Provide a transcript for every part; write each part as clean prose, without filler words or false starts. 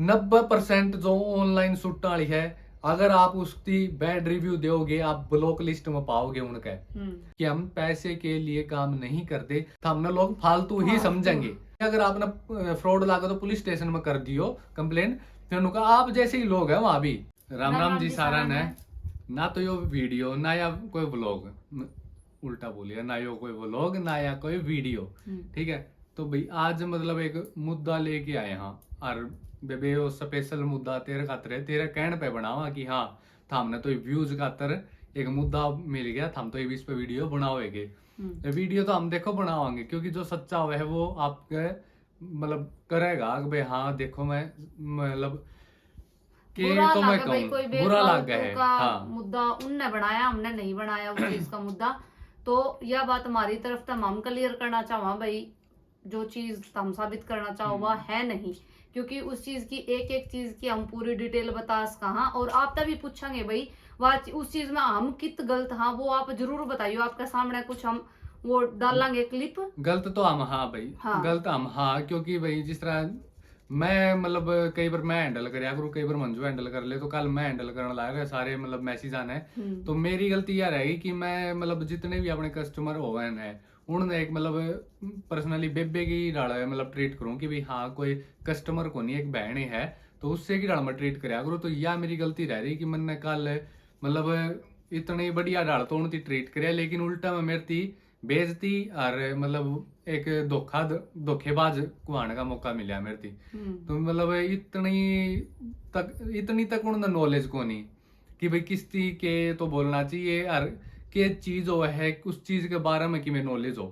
90% जो online suit वाली है, अगर आप उसकी बैड रिव्यू दोगे आप ब्लॉक लिस्ट में पाओगे उनके कि हम पैसे के लिए काम नहीं करते, तो हमने लोग फालतू ही समझेंगे। अगर आपने फ्रॉड लागा तो पुलिस स्टेशन में कर दियो कंप्लेन, फिर उनका आप जैसे ही लोग है वहां भी। राम राम जी सारा ने ना तो यो वीडियो ना या कोई व्लॉग, उल्टा बोलिए, ना यो कोई व्लॉग ना या कोई वीडियो, ठीक है। तो भाई आज मतलब एक मुद्दा लेके आए हाँ, और बेबे वो स्पेशल मुद्दा तेरे खातर है, तेरे कहने पे बनावा कि हाँ हमने तो व्यूज खातर एक मुद्दा मिल गया, हम तो इस पे वीडियो बनाओगे। वीडियो तो हम देखो बनावांगे, क्योंकि जो सच्चा हुआ है वो आपके मतलब करेगा कि भाई हाँ देखो मैं मतलब कि तो मैं कहूँ बुरा लग गया है। हाँ मुद्दा उनने बनाया, हमने नहीं बनाया उस चीज का मुद्दा। तो यह बात हमारी तरफ से हम क्लियर करना चाहवा भाई, जो चीज हम साबित करना चाहो वह है नहीं, क्योंकि उस चीज की एक एक चीज की हम पूरी डिटेल बता कहा, और आप तभी पूछेंगे भाई वह उस चीज में हम कित गलत हाँ, वो आप जरूर बताइयो। आपके सामने कुछ हम वो डालेंगे क्लिप। गलत तो हम हाँ भाई, हाँ। गलत हम हाँ, क्योंकि भाई जिस तरह मैं मतलब कई बार मैं हैंडल करया करूँ, कई बार मंजू हैंडल कर ले, तो कल मैं हैंडल करने लायक सारे मतलब मैसेज आने, तो मेरी गलती यह रहेगी कि मैं मतलब जितने भी अपने कस्टमर हो गए हैं उन्होंने एक मतलब पर्सनली बेबे की डाला है मतलब ट्रीट करूँ कि भाई हाँ कोई कस्टमर को नहीं, एक बहन है तो उससे की डाल मैं ट्रीट कराया करूँ। तो यह मेरी गलती रह रही कि मैंने कल मतलब इतनी बढ़िया डाल तो उनकी ट्रीट कराया, लेकिन उल्टा में मेरी थी बेइज्जती और मतलब एक धोखेबाज कुहाने का मौका मिला मेरे थी। तो मतलब इतनी तक उन्होंने नॉलेज को नहीं कि भाई किस ती के तो बोलना चाहिए और के चीज हो है उस चीज के बारे में कि मैं नॉलेज हो,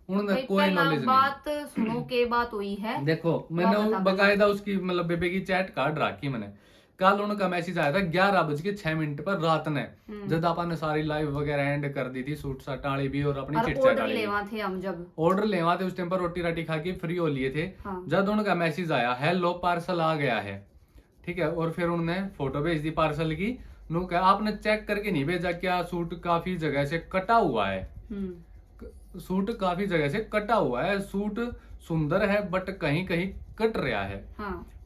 उन्होंने कोई नॉलेज नहीं। बात सुनो के बात हुई है, देखो मैंने बकायदा उसकी मतलब बेबे की चैट कार्ड रखी मैंने। कल उनका मैसेज आया था 11:06 पर रात ने, जब अपन ने सारी लाइव वगैरह एंड कर दी थी, सूट साट वाली भी और अपनी चिट चैट वाली थे। हम जब ऑर्डर लेवा थे उस टाइम पर रोटी राटी खा के फ्री हो लिए थे। जब उनका मैसेज आया हेलो पार्सल आ गया है, ठीक है, और फिर उन्होंने फोटो भेज दी पार्सल की। नु कहा आपने चेक करके नहीं भेजा क्या? सूट काफी जगह से कटा हुआ है, सूट काफी जगह से कटा हुआ है, सूट सुंदर है बट कहीं कहीं कट रहा है,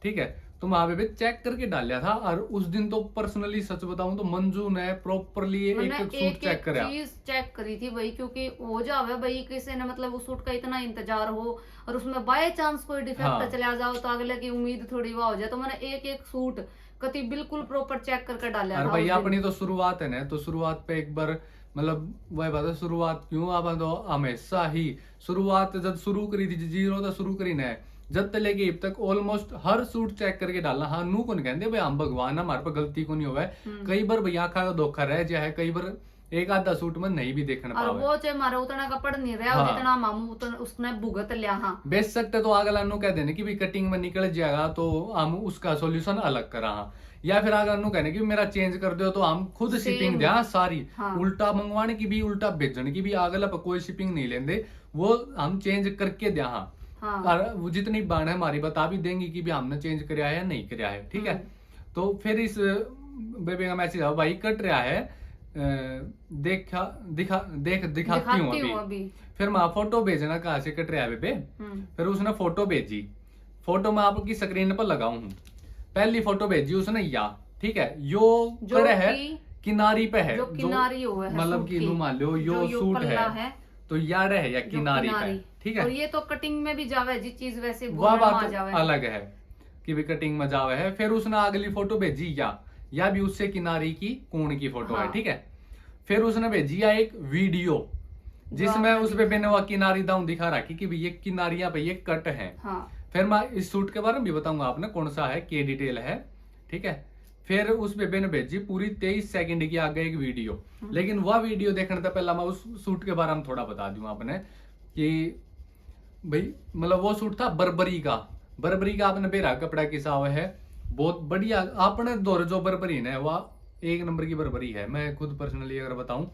ठीक है। तो वहां पे चेक करके डालिया था, और उस दिन तो पर्सनली सच बताऊं तो मंजू ने प्रॉपरली एक सूट चेक करा, चीज चेक करी थी भाई, क्योंकि हो जावे भाई किसी ने मतलब उस सूट का इतना इंतजार हो और उसमें बाय चांस कोई डिफेक्ट चला जाओ तो अगले की उम्मीद थोड़ी वह हो जाए। तो मैंने एक एक सूट कति बिल्कुल प्रॉपर चेक करके डाला था। भाई अपनी तो शुरुआत है ना, तो शुरुआत पे एक बार मतलब वह बात है, शुरुआत क्यों आप तो हमेशा ही शुरुआत जब शुरू करी थी जीरो तो शुरू करी ना, जब तक लेके अब तक ऑलमोस्ट हर सूट चेक करके डालना। हाँ नू को नहीं कहते भाई हम भगवान हमारे पे गलती को नहीं हुआ है, कई बार भैया आखा का धोखा रह जाए है, कई बार एक आधा सूट में नहीं भी देखना पावे, वो चाहे हमारा उतना कपड़ नहीं रहा, हाँ। जितना मामू उतना उसने भुगत लिया। हाँ बेच सकते तो अगला नु कह देने कि भी कटिंग में निकल जाएगा तो हम उसका सॉल्यूशन अलग करा, हाँ। या फिर अगर नु कहने कि मेरा चेंज कर दो तो हम खुद शिपिंग दे सारी, हाँ। उल्टा मंगवाने की भी उल्टा भेजने की भी अगला पर कोई शिपिंग नहीं लेंदे, वो हम चेंज करके दे, हाँ। और वो जितनी बाण है हमारी बता भी देंगी कि भी हमने चेंज कराया है नहीं कराया है, ठीक है। तो फिर इस बेबी का मैसेज आओ भाई कट रहा है, दिखाती हूँ अभी। फिर मैं फोटो भेजना कहाँ से कट रहा है बेबे, फिर उसने फोटो भेजी, फोटो मैं आपकी स्क्रीन पर लगाऊ हूँ। पहली फोटो भेजी उसने या, ठीक है, यो खड़े है किनारी पे है, जो मतलब कि मान लो यो सूट है तो यार है या किनारी पे, ठीक है। और ये तो कटिंग में भी जावे जी चीज वैसे वह बात अलग है कि भी कटिंग में जावे है। फिर उसने अगली फोटो भेजी या भी उससे किनारी की कोण की फोटो, हाँ। है, ठीक है। फिर उसने भेजी या एक वीडियो जिसमें उस पे मैंने वह किनारी दाऊं दिखा रखी कि ये किनारियां पे ये कट है, हाँ। फिर मैं इस सूट के बारे में भी बताऊंगा आपने कौन सा है, के डिटेल है, ठीक है। फिर उस बेबे ने भेजी पूरी 23 सेकंड की आगे एक वीडियो, लेकिन वह वीडियो देखने से पहले मैं उस सूट के बारे में थोड़ा बता दूं आपने कि भाई मतलब वो सूट था बर्बरी का आपने बेरा कपड़ा किसा हुआ है, बहुत बढ़िया आपने दौर जो बर्बरी है वह एक नंबर की बर्बरी है। मैं खुद पर्सनली अगर बताऊं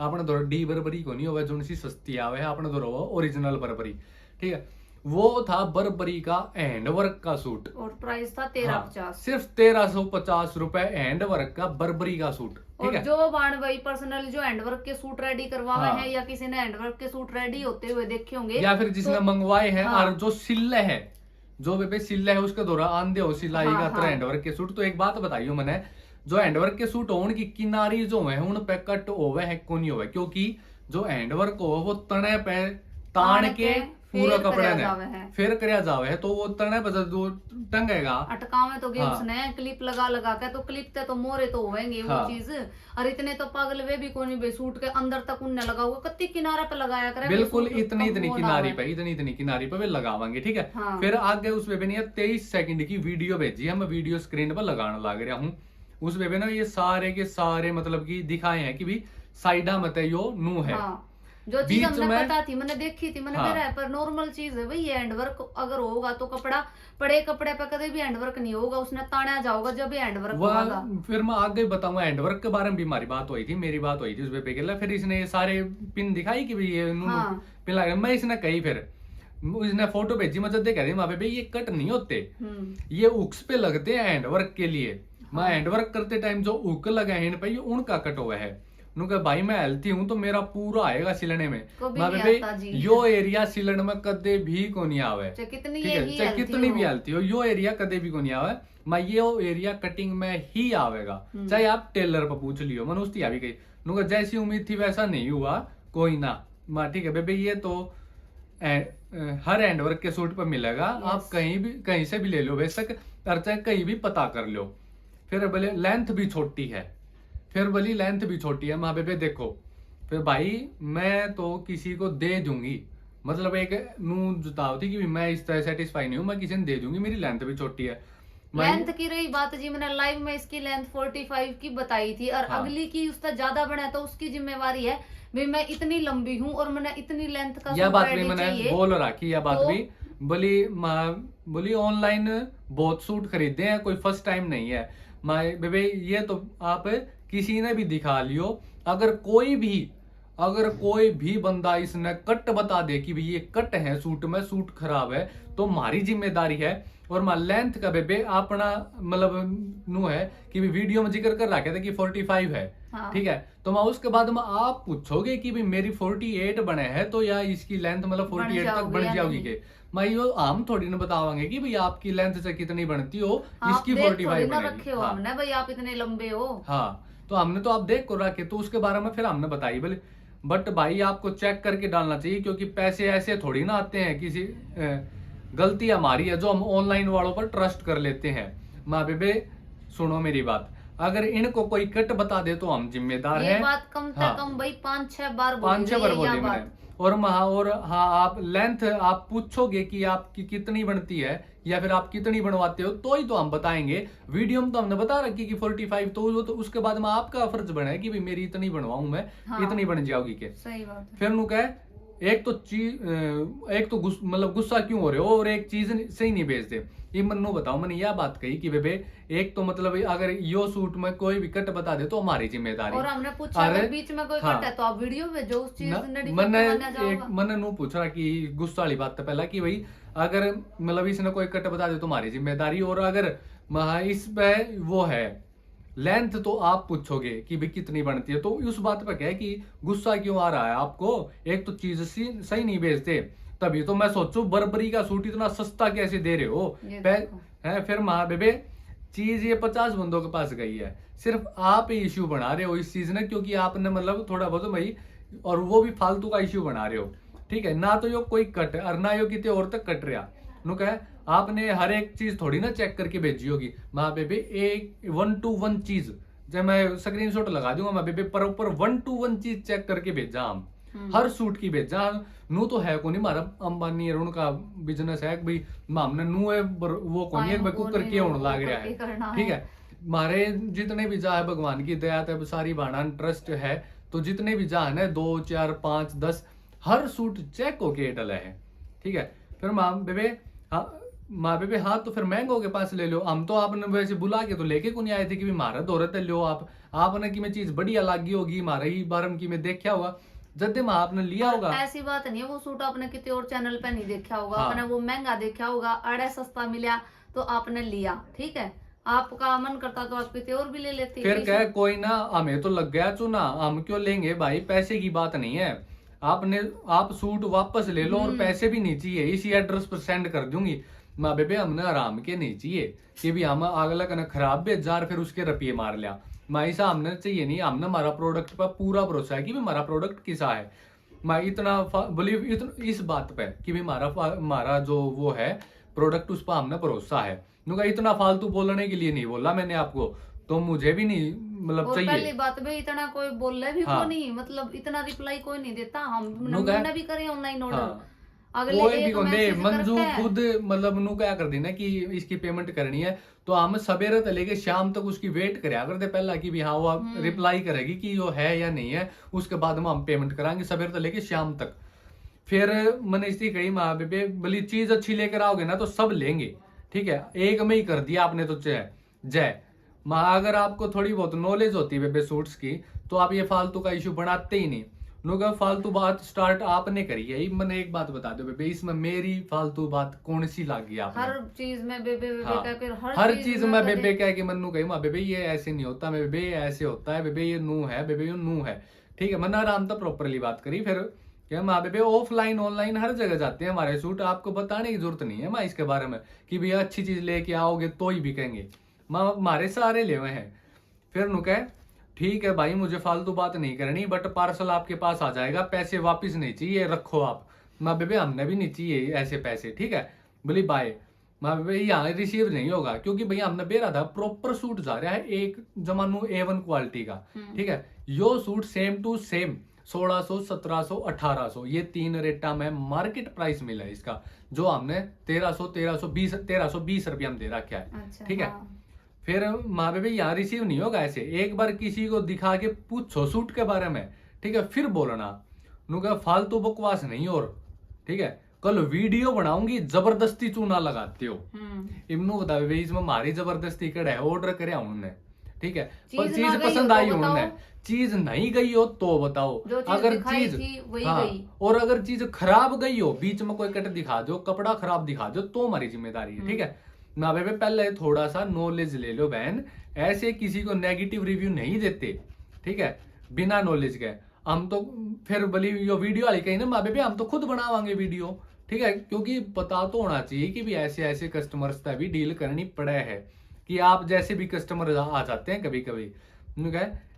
आपने दौर डी बर्बरी को नहीं हुआ जो सी सस्ती आवे है, आपने दौर ओरिजिनल बर्बरी, ठीक है। वो था बर्बरी का हैंड वर्क का सूट और प्राइस था 1350, हाँ, सिर्फ 1350 रुपए हैंड वर्क का बर्बरी का सूट, ठीक है। जो बाण भाई पर्सनली जो हैंडवर्क के सूट रेडी करवाए हैं, या किसी ने हैंडवर्क के सूट रेडी होते हुए देखे होंगे, या फिर जिसने मंगवाए हैं, और जो सिल्ले है जो बेबे सिला है उसके द्वारा आंदे हो सिलाई हाँ, का तरह हाँ। हैंडवर्क के सूट। तो एक बात बताइयो मैंने, जो हैंडवर्क के सूट हो उनकी किनारी जो है उन पे कट होवे है को नहीं होवे, क्योंकि जो हैंडवर्क हो वो तने पे तान के पूरा फिर कपड़ा करया ने जावे है। फिर करया जावे है, तो वो तने पे जो टंगेगा। अटकावे तो गए हाँ। उसने क्लिप लगा लगा के, तो क्लिप ते तो मोरे तो होवेंगे वो हाँ। चीज। और इतने तो पागल वे भी कोनी बे, सूट के अंदर तक उनने लगा हुआ, कत्ती किनारा पे लगाया करे बे बिल्कुल सूट, इतनी कम इतनी वो किनारी ना पे, इतनी इतनी किनारी पे वे लगावांगे, ठीक है। हाँ। फिर आगे उस बेबे ने 23 सेकंड की वीडियो भेजी है, मैं वीडियो स्क्रीन पर लगाने लग रहा हूँ। उस बेबे ने ये सारे के सारे मतलब कि दिखाए हैं कि भी साइडा मत यो नू है। हाँ। जो चीज बीच हमने में- पता थी, मैंने देखी थी, मैंने हाँ। मेरा पर नॉर्मल चीज है भाई, ये हैंडवर्क अगर होगा तो कपड़ा पड़े कपड़े पे कभी भी हैंडवर्क नहीं होगा, उसने ताना जाओगा जब भी हैंडवर्क होगा। वह फिर मैं आगे बताऊंगा, हैंडवर्क के बारे में भी हमारी बात हुई थी, मेरी बात हुई थी उस बेबे के लिए। फिर इसने ये सारे पिन दिखाई कि भी ये नू हाँ। पिन लगा, मैं इसने कही, फिर इसने फोटो भेजी, मैं जब देख रही वहां पे भाई ये कट नहीं होते, ये उक्स पे लगते हैं हैंडवर्क के लिए। मैं हैंडवर्क करते टाइम जो उक लगा है इन पे ये उनका कट हुआ है। उनका भाई मैं हेल्थी हूं तो मेरा पूरा आएगा सिलने में। कभी मैं नहीं बेबे आता जी। यो एरिया सिलन में कदे भी को नहीं आवे, चाहे कितनी ठीक ये है, ही चाहे healthy कितनी भी हो। हेल्थी हो, यो एरिया कदे भी को नहीं आवे। मैं ये एरिया कटिंग में ही आवेगा, चाहे आप टेलर पर पूछ लियो। मैंने उसकी आ भी गई, उनका जैसी उम्मीद थी वैसा नहीं हुआ, कोई ना। मैं ठीक है बेबे, ये तो हर हैंडवर्क के सूट पर मिलेगा। आप कहीं से भी ले लो बेशक, और चाहे कहीं भी पता कर लो। फिर बोले लेंथ भी छोटी है, फिर बोली लेंथ भी छोटी है। माँ बेबे देखो, फिर भाई मैं तो किसी को दे दूंगी, मतलब एक नू जुताव थी कि मैं इस तरह सेटिस्फाई नहीं हूँ, मैं किसी ने दे दूंगी, मेरी लेंथ भी छोटी है। लेंथ की रही बात जी, मैंने लाइव में इसकी लेंथ 45 की बताई थी, और हाँ। अगली की उससे ज्यादा बना तो उसकी जिम्मेवारी है भाई, मैं इतनी लंबी हूँ और मैंने इतनी लेंथ का यह सूट बात भी ready मैंने चाहिए। बोल रखी, यह बात तो- भी बोली ऑनलाइन बहुत सूट खरीदे हैं, कोई फर्स्ट टाइम नहीं है। माय बेबे ये तो आप किसी ने भी दिखा लियो, अगर कोई भी बंदा इसने कट बता दे कि भाई ये कट है सूट में, सूट खराब है, तो हमारी जिम्मेदारी है। और मैं लेंथ का बेबे अपना मतलब नू है कि भी वीडियो में जिक्र कर रखे थे कि 45 है, हाँ। ठीक है। तो मैं उसके बाद में आप पूछोगे कि भी मेरी 48 बने हैं, तो या इसकी लेंथ मतलब 48 तक बन जाओगी के, मैं यो आम थोड़ी ना बतावांगे कि भाई आपकी लेंथ से कितनी बनती हो, आप इसकी देख 45 थोड़ी ना बनेगी। रखे हो हाँ। हमने भाई, आप इतने लंबे हो। हाँ, तो हमने तो आप देख को रखे, तो उसके बारे में फिर हमने बताई बोले, बट भाई आपको चेक करके डालना चाहिए, क्योंकि पैसे ऐसे थोड़ी ना आते हैं। किसी गलती हमारी है जो हम ऑनलाइन वालों पर ट्रस्ट कर लेते हैं। माँ बेबे सुनो मेरी बात, अगर इनको कोई कट बता दे तो हम जिम्मेदार ये हैं। बात कम से हाँ। कम भाई 5-6 बार 5-6 बार बोली बोली ये मैंने। बात। और हाँ, आप लेंथ आप पूछोगे कि आपकी कितनी बनती है या फिर आप कितनी बनवाते हो, तो ही तो हम बताएंगे। वीडियो में तो हमने बता रखी कि 45, तो वो तो उसके बाद में आपका फर्ज बना है कि भाई मेरी इतनी बनवाऊं मैं, हाँ। इतनी बन जाओगी के। सही बात है। फिर नु कहे एक तो मतलब गुस्सा क्यों हो रहे हो, और एक चीज सही नहीं बेचते। ये मन्नू बताओ, मैंने यह बात कही कि बेबे एक तो मतलब अगर यो सूट में कोई भी कट बता दे तो हमारी जिम्मेदारी। और हमने पूछा अरे, अगर बीच में कोई हाँ। कट है तो आप वीडियो भेजो, उस चीज ने डिफेक्ट मैंने माना जाएगा। मैंने नू पूछ रहा कि गुस्सा वाली बात तो पहला कि भाई अगर मतलब इसने कोई कट बता दे तो हमारी जिम्मेदारी, और अगर इस पे वो है लेंथ तो आप पूछोगे कि भाई कितनी बनती है, तो उस बात पे क्या है कि गुस्सा क्यों आ रहा है आपको। एक तो चीज सही नहीं बेचते, तभी तो मैं सोचू बर्बरी का सूट इतना सस्ता कैसे दे रहे हो। ये है देखो। फिर माँ बेबे चीज ये 50 बंदों के पास गई है, सिर्फ आप ही इश्यू बना रहे हो इस चीज ने, क्योंकि आपने मतलब थोड़ा बहुत भाई, और वो भी फालतू का इश्यू बना रहे हो, ठीक है ना। तो यो कोई कट और ना यो कितने और तक कट रहा नु कहे, आपने हर एक चीज थोड़ी ना चेक करके भेजी होगी। माँ बेबे एक 1 to 1 चीज, जब मैं स्क्रीनशॉट लगा दूंगा, माँ बेबे प्रॉपर 1 to 1 चीज चेक करके भेजा हम, हर सूट की भेजा। नू तो है को नहीं मारा अंबानी और उनका बिजनेस है भाई, हमने नू है वो को नहीं है भाई कुकर के होने लग रहा है, ठीक है। मारे जितने भी जा है भगवान की दया तब सारी बाणान ट्रस्ट है, तो जितने भी जा है 2 4 5 10 हर सूट चेक होके डला है, ठीक है। फिर माँ बेबे हाँ तो फिर महंगो के पास ले लो। हम तो आपने वैसे बुला के तो लेके को नहीं आए थे कि मारा दौरत लो आपने कि मैं चीज बढ़िया लागी होगी, मारा ही बारम की मैं देखा हुआ जब माँ आपने लिया होगा। ऐसी बात नहीं है, वो सूट आपने किसी और चैनल पे नहीं देखा होगा, हाँ। आपने वो महंगा देखा होगा, अड़े सस्ता मिला तो आपने लिया, ठीक है। आपका मन करता तो आप किसी और भी ले लेते। फिर कह कोई ना, हमें तो लग गया चुना, हम क्यों लेंगे भाई, पैसे की बात नहीं है। आप सूट वापस ले लो और पैसे भी नहीं चाहिए, इसी एड्रेस पर सेंड कर दूंगी। माँ बेबे हमने आराम के नहीं चाहिए कि भी हम अगला कना खराब बेजार फिर उसके रुपये मार लिया। माँ ऐसा हमने चाहिए नहीं, हमने हमारा प्रोडक्ट पर पूरा भरोसा है कि भी हमारा प्रोडक्ट किसा है। मैं इतना बिलीव इस बात पे कि भी हमारा जो वो है प्रोडक्ट उस पर हमने भरोसा है। नुका इतना फालतू बोलने के लिए नहीं बोला मैंने आपको, तो मुझे भी नहीं मतलब और चाहिए। पहली बात भाई इतना कोई बोले भी हाँ। को नहीं, मतलब इतना रिप्लाई कोई नहीं देता। हम नुका हमने भी करे ऑनलाइन ऑर्डर, हाँ, अगले कोई भी एक कोने मैसेज मंजू करके खुद मतलब नु क्या कर देना कि इसकी पेमेंट करनी है तो हम सवेरे से लेके शाम तक उसकी वेट करया करते पहला कि भी हाँ वो रिप्लाई करेगी कि वो है या नहीं है, उसके बाद में हम पेमेंट कराएंगे सवेरे से लेके शाम तक। फिर मैंने इसी कही माँ बेबे बोली चीज अच्छी लेकर आओगे ना तो सब लेंगे, ठीक है। एक में ही कर दिया आपने तो जय माँ। अगर आपको थोड़ी बहुत नॉलेज होती है बेबे सूट्स की तो आप ये फालतू का इशू बनाते ही नहीं। नुका फालतू बात स्टार्ट आपने करी है। मैंने एक बात बता दो बेबे, इसमें मेरी फालतू बात कौन सी लगी आपने? हर चीज में बेबे बेबे हाँ, कह के हर चीज में बेबे कह के मन्नू कही माँ बेबे ये ऐसे नहीं होता, मैं बेबे ये ऐसे होता है, बेबे ये नू है, बेबे ये नू है, ठीक है। मैंने आराम तक प्रॉपरली बात करी। फिर क्या माँ बेबे ऑफलाइन ऑनलाइन हर जगह जाते हैं हमारे सूट, आपको बताने की जरूरत नहीं है माँ इसके बारे में कि भैया अच्छी चीज लेके आओगे तो ही बिकेंगे। माँ हमारे सारे ले हुए हैं। फिर नु कहे ठीक है भाई मुझे फालतू बात नहीं करनी, बट पार्सल आपके पास आ जाएगा, पैसे वापस नहीं चाहिए, रखो आप। माँ बेबे हमने भी नहीं चाहिए ऐसे पैसे, ठीक है। बोली बाय। माँ बेबे यहाँ रिसीव नहीं होगा क्योंकि भैया हमने बेरा था प्रॉपर सूट जा रहा है एक जमानू A1 क्वालिटी का, ठीक है। यो सूट सेम टू सेम 1600 1700 1800 ये 3 रेटा में मार्केट प्राइस मिला है इसका, जो हमने 1320 रुपया हम दे रखा है, अच्छा, ठीक है। हाँ। फिर माँ बेबे यहाँ रिसीव नहीं होगा ऐसे, एक बार किसी को दिखा के पूछो सूट के बारे में, ठीक है, फिर बोलना। नुका फालतू बकवास नहीं और, ठीक है। कल वीडियो बनाऊंगी जबरदस्ती चूना लगाते हो, इमनु बता बेबे इसमें हमारी जबरदस्ती कड़ा है, ऑर्डर करे उन्होंने, ठीक है। पर चीज चीज ना गई पसंद हो तो आई उन्हें, बताओ। चीज नहीं गई हो तो बताओ। जो चीज अगर दिखाई चीज थी वही हाँ, गई। और अगर चीज खराब गई हो, बीच में कोई कट दिखा दो, कपड़ा खराब दिखा दो, तो हमारी जिम्मेदारी है, ठीक है ना बेबे। पहले थोड़ा सा नॉलेज ले लो बहन, ऐसे किसी को नेगेटिव रिव्यू नहीं देते, ठीक है, बिना नॉलेज के। हम तो फिर बोली यो वीडियो वाली कही ना माँ बेबे हम तो खुद बनावांगे वीडियो, ठीक है, क्योंकि पता तो होना चाहिए कि भी ऐसे ऐसे कस्टमर्स से भी डील करनी पड़े है कि आप जैसे भी कस्टमर आ जाते हैं कभी कभी,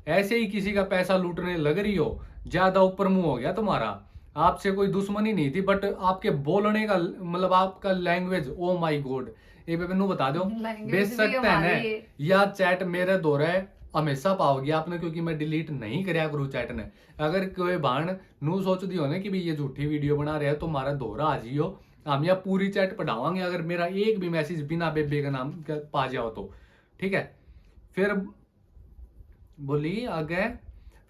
ऐसे ही किसी का पैसा लूटने लग रही हो, ज्यादा ऊपर मुंह हो गया तुम्हारा, आपसे कोई दुश्मनी नहीं थी, बट आपके बोलने का मतलब आपका लैंग्वेज, ओ माय गॉड। ये बेबे बता दो बेच सकते हैं ना या चैट मेरे दौरे हमेशा पाओगे आपने, क्योंकि मैं डिलीट नहीं करया करूँ चैट ने। अगर कोई भाण नू सोच दी हो ना कि भी ये झूठी वीडियो बना रहे हैं तो हमारा दोहरा आ जियो, हम या पूरी चैट पढ़ावांगे अगर मेरा एक भी मैसेज बिना बेबे का नाम पा जाओ तो, ठीक है। फिर बोली आगे,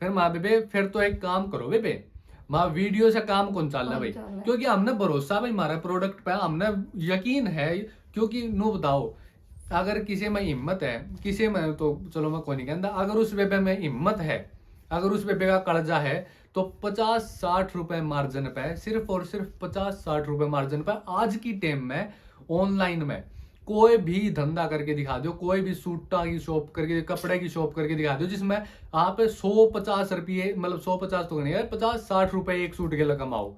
फिर माँ बेबे फिर तो एक काम करो बेबे, माँ वीडियो से काम कौन चल रहा है भाई, क्योंकि हमने भरोसा भाई हमारे प्रोडक्ट पे, हमने यकीन है। क्योंकि नो बताओ अगर किसी में हिम्मत है, किसी में तो चलो मैं कोई नहीं कहता, अगर उस बेबे में हिम्मत है, अगर उस बेबे का कर्जा है तो 50-60 रुपए मार्जिन पे, सिर्फ और सिर्फ 50-60 रुपए मार्जिन पे आज की टाइम में ऑनलाइन में कोई भी धंधा करके दिखा दो, कोई भी सूटा की शॉप करके, कपड़े की शॉप करके दिखा दो जिसमें आप 150 रुपये मतलब 150 तो नहीं यार 50-60 रुपए एक सूट के लिए कमाओ।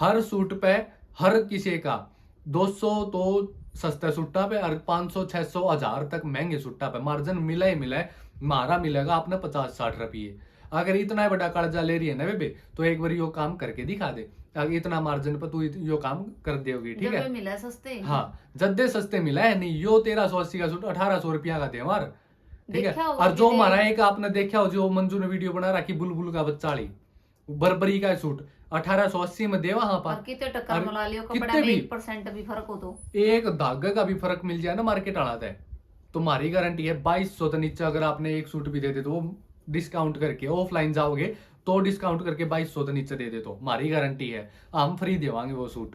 हर सूट पे हर किसी का 200 तो सस्ते सूटा पे और 500-600-1000 तक महंगे सूटा पे मार्जिन मिला ही मिला है। मारा मिलेगा आपने 50-60 रुपये। अगर इतना बड़ा कर्जा ले रही है ना बेबे तो एक बार यो काम करके दिखा दे, अगर इतना मार्जिन पर तू यो काम कर देगी, ठीक है। मिला सस्ते, हाँ जद्दे सस्ते मिला है नहीं, यो 1380 का सूट 1800 रुपया का थे हमार, ठीक है। और जो हमारा एक आपने देखा हो जो मंजू ने वीडियो बना रखी बुलबुल का बच्चाली बरबरी का सूट 1880 में देवा हाँ पर कितने टक्कर मिला लियो, कपड़ा में 1% भी फर्क हो तो एक धागे का भी फर्क मिल जाए ना मार्केट आना है, तुम्हारी गारंटी है 2200 तो नीचे अगर आपने एक सूट भी दे दे तो वो डिस्काउंट करके, ऑफलाइन जाओगे तो डिस्काउंट करके 2200 तो नीचे दे दे तो हमारी गारंटी है हम फ्री देवांगे वो सूट,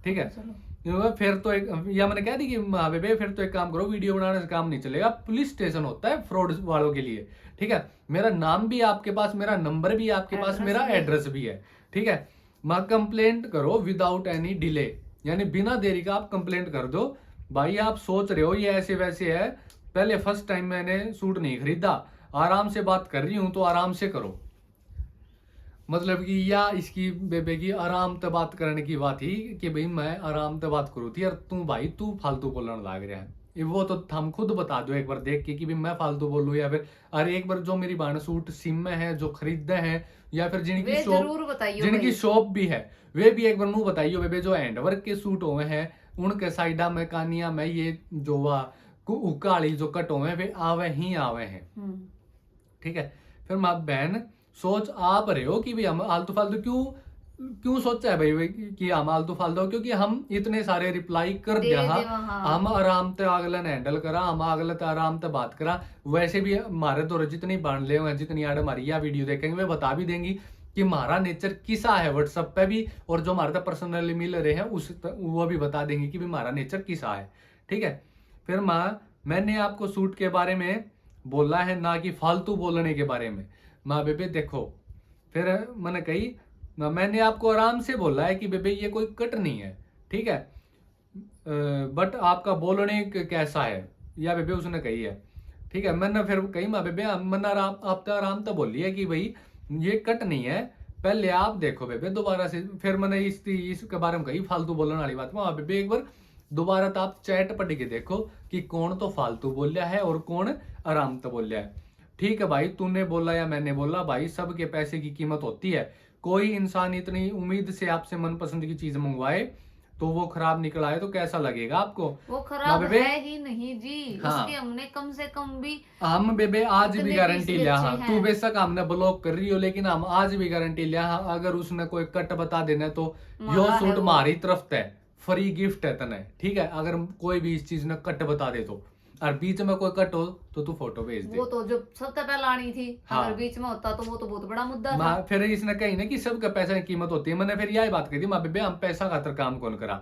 ठीक है। फिर तो एक या मैंने कह दी कि हाँ बेबे फिर तो एक काम करो, वीडियो बनाने से काम नहीं चलेगा, पुलिस स्टेशन होता है फ्रॉड वालों के लिए, ठीक है। मेरा नाम भी आपके पास, मेरा नंबर भी आपके पास, मेरा एड्रेस भी है, ठीक है। मैं कंप्लेंट करो विदाउट एनी डिले, यानी बिना देरी का आप कंप्लेंट कर दो। भाई आप सोच रहे हो ये ऐसे वैसे है, पहले फर्स्ट टाइम मैंने सूट नहीं खरीदा, आराम से बात कर रही हूं तो आराम से करो। मतलब कि या इसकी बेबे की आराम से बात करने की बात ही कि भाई मैं आराम से बात करूँ थी और तू फालतू बोलने लग रहा है। वो तो हम खुद बता दो एक बार देख के कि भाई मैं फालतू बोलूँ, या फिर अरे एक बार जो मेरी बहन सूट सिम में है जो खरीदे हैं, या फिर जिनकी वे शॉप जरूर बताइए जिनकी भाई। शॉप भी है वे भी एक बार मुंह बताइए बेबे। जो हैंडवर्क के सूट हुए हैं उनके साइडा में कानिया में ये जो उकाली जो कट हुए हैं वे आवे ही आवे हैं। ठीक है। फिर माँ बहन सोच आप रहे हो कि भाई हम आलतू फालतू क्यों सोचा है भाई कि हम आलतू फालतू, क्योंकि हम इतने सारे रिप्लाई कर दिया हम आराम से अगले ने हैंडल करा, हम अगले से आराम से बात करा। वैसे भी हमारे दौर जितनी बांध ले हुए जितनी आड़ हमारी या वीडियो देखेंगे वे बता भी देंगी कि हमारा नेचर किसा है व्हाट्सएप पे भी, और जो हमारे पर्सनली मिल रहे हैं उस वो भी बता देंगे कि हमारा नेचर किसा है। ठीक है। फिर मैंने आपको सूट के बारे में बोला है ना कि फालतू बोलने के बारे में। माँ बेबे देखो, फिर मैंने कही मैंने आपको आराम से बोला है कि बेबे ये कोई कट नहीं है, ठीक है, बट आपका बोलने कैसा है, या बेबे उसने कही है। ठीक है। मैंने फिर कही माँ बेबे मैंने आप तो आराम तो बोली है कि भाई ये कट नहीं है, पहले आप देखो बेबे दोबारा से। फिर मैंने इसके बारे में कही फालतू बोलने वाली बात में, बेबे एक बार दोबारा तो आप चैट पढ़ के देखो कि कौन तो फालतू बोलिया है और कौन आराम तो बोलिया है। ठीक है भाई, तूने बोला या मैंने बोला, भाई सबके पैसे की कीमत होती है। कोई इंसान इतनी उम्मीद से आपसे मनपसंद की चीज मंगवाए तो वो खराब निकल आए तो कैसा लगेगा आपको? वो खराब है ही नहीं जी। हाँ। उसके हमने कम से कम भी हम बेबे आज भी गारंटी लिया, हाँ है। तू बेशक हमने ब्लॉक कर रही हो लेकिन हम आज भी गारंटी लिया, हाँ अगर उसने कोई कट बता देना तो यो सूट हमारी तरफ है, फ्री गिफ्ट है तने। ठीक है। अगर कोई भी इस चीज ने कट बता दे तो, और बीच में कोई कट हो तो तू फोटो भेज दे। वो तो जो सबसे पहले आनी थी। हाँ। अगर बीच में होता तो वो तो बहुत बड़ा मुद्दा था। फिर इसने कही ना कि सबका पैसा की कीमत होती है। मैंने फिर यही बात कही थी माँ बेबे हम पैसा खातर काम कौन करा,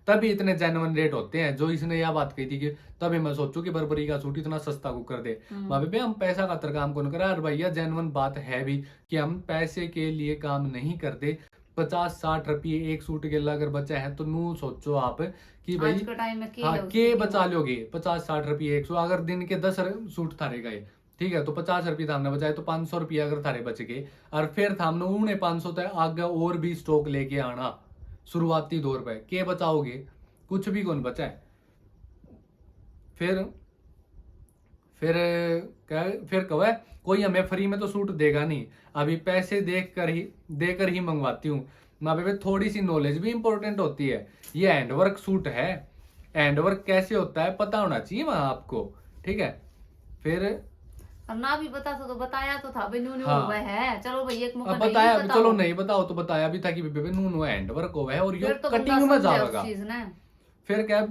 तभी इतने जेन्युइन रेट होते हैं। जो इसने यह बात कही थी कि तभी मैं सोचू कि बर्बरी का सूट इतना सस्ता को कर दे। माँ बेबे हम पैसा खातर काम कौन करा, और भैया जेन्युइन बात है भी कि हम पैसे के लिए काम नहीं करते। 50-60 रुपये एक सूट के अगर बचा है तो नू सोचो आप कि भाई आज के टाइम में हाँ के बचा लोगे 50-60 रुपये 100। अगर दिन के 10 सूट थारे गए, ठीक है, तो 50 रुपये हमने बचाए तो 500 रुपये अगर थारे बच गए, और फिर हमने उन्हें 500 तक आगे और भी स्टॉक लेके आना शुरुआती दौर पे, के बचाओगे? कुछ भी कौन बचा है। फिर कहे कोई हमें फ्री में तो सूट देगा नहीं, अभी पैसे देकर ही मंगवाती हूँ। माँ बेबे थोड़ी सी नॉलेज भी इंपॉर्टेंट होती है। ये हैंडवर्क सूट है, हैंडवर्क कैसे होता है पता होना चाहिए वहां आपको। ठीक है। फिर ना भी पता था तो बताया तो था भाई नूनू हाँ। हुआ है, चलो भाई एक मौका बताया नहीं चलो नहीं बताओ तो बताया भी था कि बेबे नूनू हैंडवर्क हुआ है और ये तो कटिंग में जाएगा। फिर क्या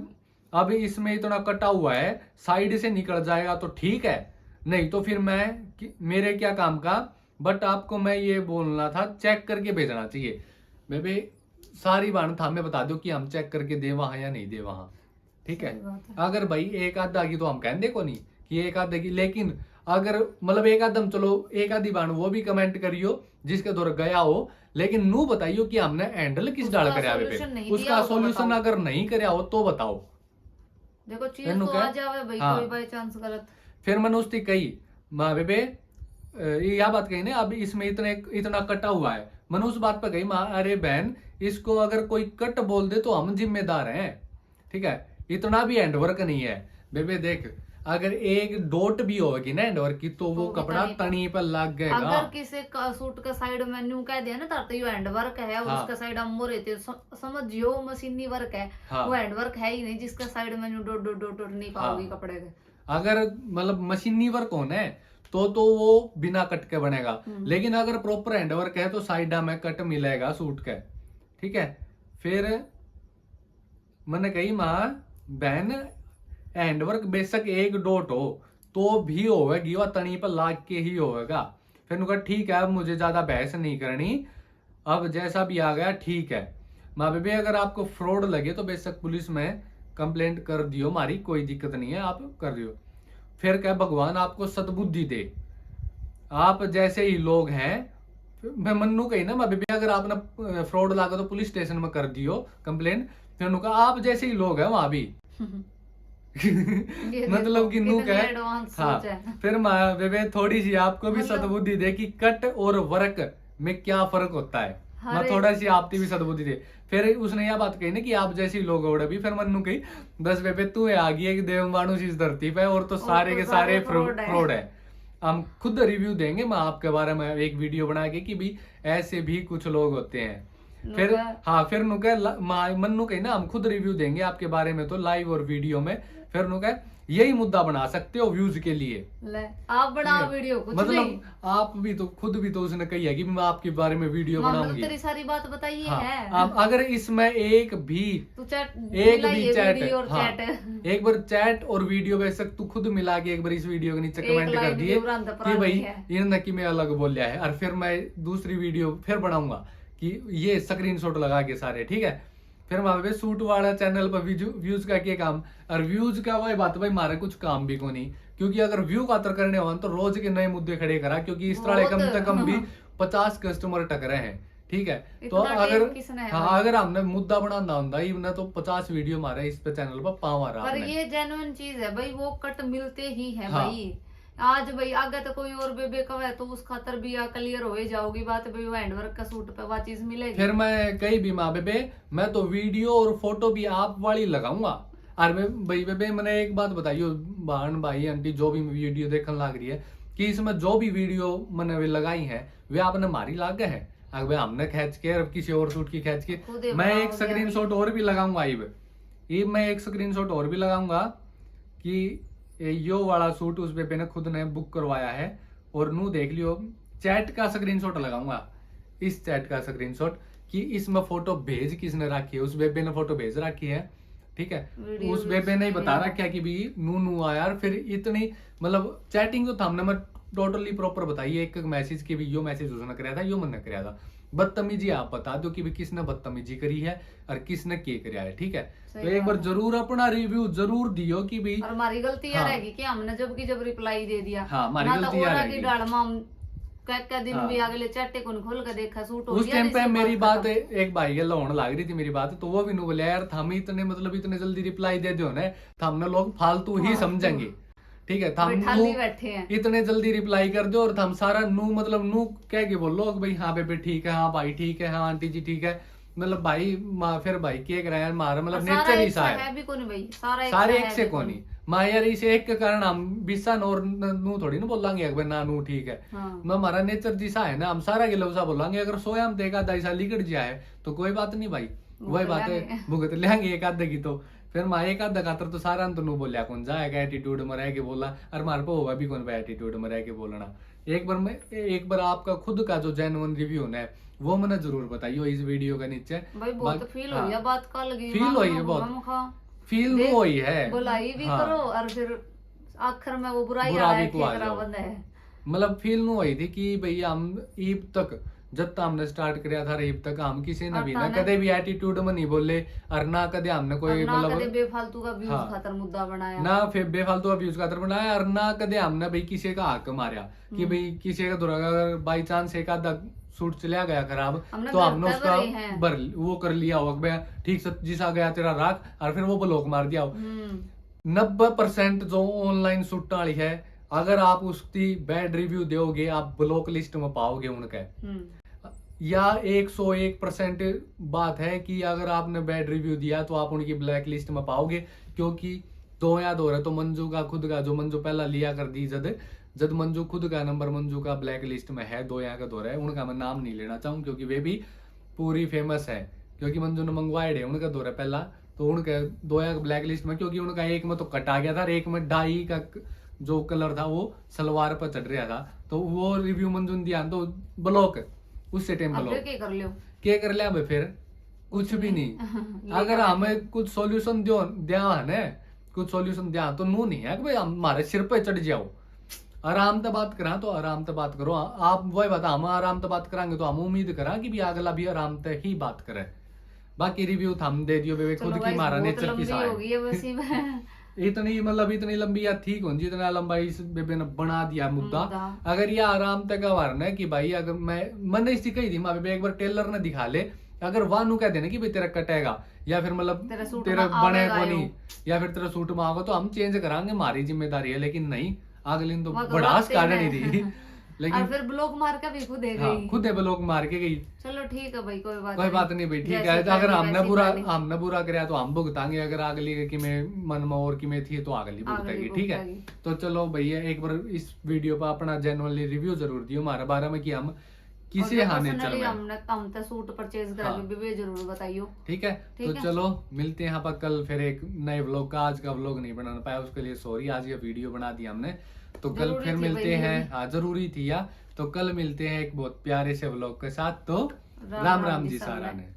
अब इसमें इतना कटा हुआ है साइड से निकल जाएगा तो ठीक है, नहीं तो फिर मेरे क्या काम का। बट आपको मैं ये बोलना था चेक करके भेजना चाहिए। बेबे सारी बात था हमें बता दो कि हम चेक करके दे वहां या नहीं दे वहां। ठीक है। अगर भाई एक आधा की तो हम कहने को नहीं कि एक आधे की, लेकिन अगर मतलब एक आधम चलो एक आधी बाण वो भी कमेंट करियो जिसके दौर गया हो, लेकिन नू बताइयो कि हमने हैंडल किस डाल कर उसका सोल्यूशन अगर नहीं कराया हो तो बताओ। देखो चीज तो आ जावे भाई कोई बाय चांस गलत। फिर मैंने उसकी कही माँ बेबे यह बात कही ना अब इसमें इतना कटा हुआ है। मैंने उस बात पर कही माँ अरे बहन इसको अगर कोई कट बोल दे तो हम जिम्मेदार हैं। ठीक है। इतना भी हैंडवर्क नहीं है बेबे। देख अगर एक डॉट भी होगी ना हैंडवर्क की तो वो कपड़ा तनी पर लग गएगा। अगर किसी का सूट का साइड में न्यू कह दिया ना तो ये हैंडवर्क है और उसका साइड हम रहते समझियो मशीनी वर्क है। वो हैंडवर्क है ही नहीं जिसका साइड में न्यू डॉट डॉट डॉट नहीं पाओगी कपड़े के। अगर मतलब मशीनी वर्क होना है तो वो बिना कट के बनेगा, लेकिन अगर प्रॉपर हैंडवर्क है तो साइड में कट मिलेगा सूट के। ठीक है। फिर मैंने कही माँ बहन हैंडवर्क बेशक एक डॉट हो तो भी होगी वह तनी पर लाग के ही होगा। फिर उनका ठीक है अब मुझे ज्यादा बहस नहीं करनी, अब जैसा भी आ गया ठीक है। माँ बेबे अगर आपको फ्रॉड लगे तो बेशक पुलिस में कंप्लेंट कर दियो, हमारी कोई दिक्कत नहीं है, आप कर दियो। फिर क्या भगवान आपको सद्बुद्धि दे। आप जैसे ही लोग हैं मैं मन्नू कही ना माँ बेबे अगर आपने फ्रॉड लगा तो पुलिस स्टेशन में कर दियो कंप्लेंट। फिर उन्होंने कहा आप जैसे ही लोग हैं वहां भी मतलब कि नू कहे हाँ। फिर माँ बेबे थोड़ी सी आपको भी सद्बुद्धि दे कि कट और वर्क में क्या फर्क होता है। मैं अरे। थोड़ा सी आपती भी सदबुद्धि थे। फिर उसने यह बात कही ना कि आप जैसे लोग और भी, फिर मनु कही 10 पे तू आ गई है कि देव मानुष इस धरती पे, और तो सारे के सारे फ्रॉड है। हम खुद रिव्यू देंगे मैं आपके बारे में एक वीडियो बना के कि भी ऐसे भी कुछ लोग होते हैं। फिर हाँ, फिर नु कह मनु कही ना हम खुद रिव्यू देंगे आपके बारे में तो लाइव और वीडियो में। फिर नु कह यही मुद्दा बना सकते हो व्यूज के लिए। ले, आप बनाओ वीडियो कुछ मतलब नहीं। आप भी तो खुद भी तो उसने कही है कि मैं आपके बारे में वीडियो बनाऊंगी। तेरी सारी बात बताइए है। अब अगर इसमें एक भी चैट हाँ, एक बार चैट और वीडियो बेशक तू खुद मिला के एक बार इस वीडियो के नीचे कमेंट कर दिए कि भाई इन्होंने कि मैं अलग बोलिया है, और फिर मैं दूसरी वीडियो फिर बनाऊंगा कि ये स्क्रीनशॉट लगा के सारे, ठीक है। फिर वहां पे सूट वाला चैनल पर व्यूज का क्या काम, और व्यूज का वही बात भाई मारे कुछ काम भी को नहीं, क्योंकि अगर व्यू खातर करने हो तो रोज के नए मुद्दे खड़े करा, क्योंकि इस तरह कम से कम भी 50 कस्टमर टकरे हैं, ठीक है। तो अगर हाँ, अगर हमने मुद्दा बनाना होता इवने तो 50 वीडियो मारे इस पे चैनल पर पाँव आ रहा। पर ये जेन्युइन चीज है भाई, वो कट मिलते ही है भाई। आज भाई आगे तो कोई और बेबे का है तो उस खातर भी क्लियर हो ही जाओगी बात भाई, वो हैंडवर्क का सूट पे वो चीज मिलेगी। फिर मैं कहीं भी माँ बेबे मैं तो वीडियो और फोटो भी आप वाली लगाऊंगा। और भाई बेबे मैंने एक बात बताइयो बहन भाई आंटी जो भी वीडियो देखने लग रही है कि इसमें जो भी वीडियो मैंने वे लगाई है वे आपने मारी लागे है, अगर हमने खींच के किसी और सूट की खींच के। मैं एक स्क्रीनशॉट और भी लगाऊंगा, ये मैं एक स्क्रीनशॉट और भी लगाऊंगा कि यो वाला सूट उस बेबे ने खुद ने बुक करवाया है, और नू देख लियो चैट का स्क्रीनशॉट लगाऊंगा, इस चैट का स्क्रीनशॉट कि इसमें फोटो भेज किसने रखी है, उस बेबे ने फोटो भेज रखी है, ठीक है। उस बेबे ने ही बता रखा है कि भी नू आया। फिर इतनी मतलब चैटिंग तो हमने मैं टोटली प्रॉपर बताई, एक मैसेज की भी यो मैसेज उसने कराया था, यो मैंने कराया था। बदतमीजी आप बता दो कि भी किसने बदतमीजी करी है और किसने के कराया है, ठीक है। तो एक बार जरूर अपना रिव्यू जरूर दियो कि भी और हमारी गलती यह रहेगी कि हमने जब रिप्लाई दे दिया। हाँ, हमारी गलती यह रहेगी। दिन भी अगले चट्टे को खोल के देखा सूट हो उस टाइम पे मेरी बात एक भाई के होने लग रही थी मेरी बात, तो वो भी नु बोले यार हम इतने मतलब इतने जल्दी रिप्लाई दे दो ना तो हमने लोग फालतू ही समझेंगे, ठीक है। हम इतने जल्दी रिप्लाई कर दो और हम सारा नू मतलब नू कह के बोलो भाई हाँ बेबे ठीक है, हाँ भाई ठीक है, हाँ आंटी जी ठीक है, मतलब भाई फिर भाई के कराया मारा मतलब नेचर ही सा है भी कोनी भाई, सारे एक से कोनी माँ यार इस एक के कारण हम बिस्सा और नू थोड़ी ना बोलेंगे अगर ना नू ठीक है। मैं हमारा नेचर जिसा है ना हम सारा के लफ्जा बोलेंगे, अगर सोया हम देखा दाइसा लिकट जाए है तो कोई बात नहीं भाई, वही बात है भुगत लेंगे एक आधे की। तो फिर माँ एक आधा खातर तो सारा तो नू बोलिया कौन जाएगा एटीट्यूड में रह के बोला, और मार पे होगा भी कौन भाई एटीट्यूड में रह के बोलना। एक बार आपका खुद का जो जेन्युइन रिव्यू है वो मैंने जरूर बताइयो इस वीडियो के नीचे। भाई बहुत फील हुई है बात का लगी, फील हुई है बहुत फील हुई है, बुलाई भी करो और फिर आखिर में वो बुराई है। मतलब फील हुई थी कि भई हम ईब तक जब तक हमने स्टार्ट किया था ईब तक हम किसी ने भी ना कदे भी एटीट्यूड में नहीं बोले, और ना कदे हमने कोई मतलब बेफालतू का व्यूज खातर मुद्दा बनाया, ना फिर बेफालतू का व्यूज खातर बनाया, और ना कदे हमने भाई किसी का हक मारा कि भाई किसी का अगर बाई चांस एक आधा सूट चला गया खराब तो हमने उसका वो कर लिया होगा ठीक से जिसा गया तेरा राख, और फिर वो ब्लॉक मार दिया हो। 90% जो ऑनलाइन सूट वाली है अगर आप उसकी बैड रिव्यू दोगे आप ब्लॉक लिस्ट में पाओगे उनके, या 101% बात है कि अगर आपने बैड रिव्यू दिया तो आप उनकी ब्लैक लिस्ट में पाओगे, क्योंकि दो याद हो रहा है तो मंजू का खुद का जो मंजू पहला लिया कर दी जद मंजू खुद का नंबर मंजू का ब्लैक लिस्ट में है, दो यहाँ का दो रहा है, उनका मैं नाम नहीं लेना चाहूँ क्योंकि वे भी पूरी फेमस है, क्योंकि मंजू ने मंगवाए है उनका दो रहा पहला, तो उनका दो यहाँ ब्लैक लिस्ट में, क्योंकि उनका एक में तो कटा गया था, एक में डाई का जो कलर था वो सलवार पर चढ़ रहा था, तो वो रिव्यू मंजू ने दिया तो ब्लॉक उससे टाइम ब्लॉक क्या कर लिया फिर कुछ भी नहीं। अगर हमें कुछ सॉल्यूशन दिया है ना, कुछ सॉल्यूशन दिया तो नू नहीं है कि भाई हमारे सिर पे चढ़ जाओ, आराम से बात करा तो आराम से बात करो। आप वही बता हम आराम से बात करांगे तो हम उम्मीद करा कि भी अगला भी आराम से ही बात करे। बाकी रिव्यू हम दे दियो बेबे खुद की मारा नेचर की साइड इतनी मतलब इतनी लंबी या ठीक हो जितना लंबा इस बेबे ने बना दिया मुद्दा। अगर ये आराम तक वारना है कि भाई अगर मैंने इसकी कही थी माँ बेबे एक बार टेलर ने दिखा ले, अगर वानू कह देना कि भाई तेरा कटेगा या फिर मतलब तेरा बने को नहीं या फिर तेरा सूट में आगा तो हम चेंज करांगे, हमारी जिम्मेदारी है, लेकिन नहीं अगले दिन तो बड़ास काटनी थी लेकिन और फिर ब्लॉक मार के भी खुद है हाँ गई। खुद है ब्लॉक मार के गई। चलो ठीक है भाई, कोई बात नहीं भाई, ठीक जैसी है। तो अगर कहानी वैसी कहानी। हमने बुरा कराया तो हम भुगतांगे, अगर अगली की में मन में और की में थी तो अगली भुगतेगी, ठीक है। तो चलो भैया एक बार इस वीडियो पर अपना जेन्युइनली रिव्यू जरूर दियो हमारे बारे में कि हम किसे हाने चल रहे हैं। हमने सूट परचेज करा हाँ। भी जरूर बताइयो। ठीक है, तो है? चलो मिलते हैं यहाँ पर कल फिर एक नए व्लॉग का। आज का व्लॉग नहीं बना पाया उसके लिए सॉरी, आज ये वीडियो बना दी हमने, तो कल जरूरी फिर थी मिलते भाई हैं। ये भी। हाँ जरूरी थी यार। तो कल मिलते हैं एक बहुत प्यारे से व्लॉग के साथ। तो राम राम जी सारा ने।